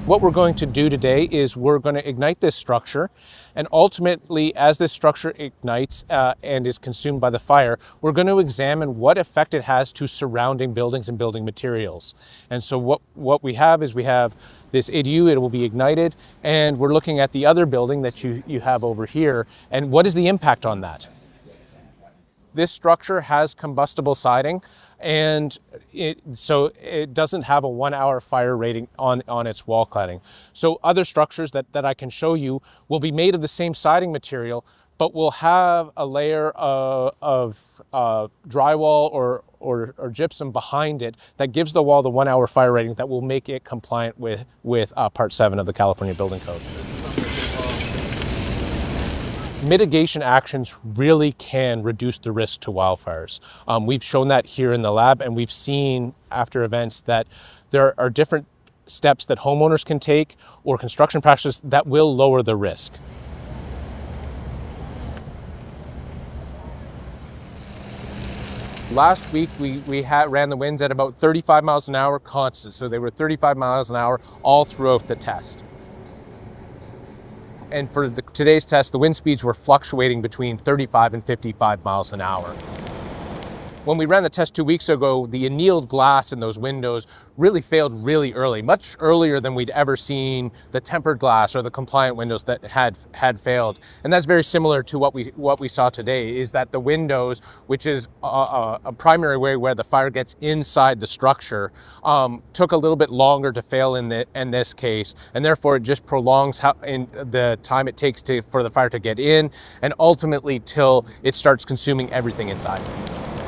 What we're going to do today is we're going to ignite this structure, and ultimately, as this structure ignites and is consumed by the fire, we're going to examine what effect it has to surrounding buildings and building materials. And so what we have is we have this ADU, it will be ignited, and we're looking at the other building that you have over here, and what is the impact on that? This structure has combustible siding, and so it doesn't have a 1 hour fire rating on its wall cladding. So other structures that I can show you will be made of the same siding material, but will have a layer of drywall or gypsum behind it that gives the wall the 1 hour fire rating that will make it compliant with Part 7 of the California Building Code. Mitigation actions really can reduce the risk to wildfires. We've shown that here in the lab, and we've seen after events that there are different steps that homeowners can take or construction practices that will lower the risk. Last week, we ran the winds at about 35 miles an hour constant, so they were 35 miles an hour all throughout the test. And for today's test, the wind speeds were fluctuating between 35 and 55 miles an hour. When we ran the test 2 weeks ago, the annealed glass in those windows really failed really early, much earlier than we'd ever seen the tempered glass or the compliant windows that had failed. And that's very similar to what we saw today, is that the windows, which is a primary way where the fire gets inside the structure, took a little bit longer to fail in this case, and therefore it just prolongs the time it takes for the fire to get in, and ultimately till it starts consuming everything inside.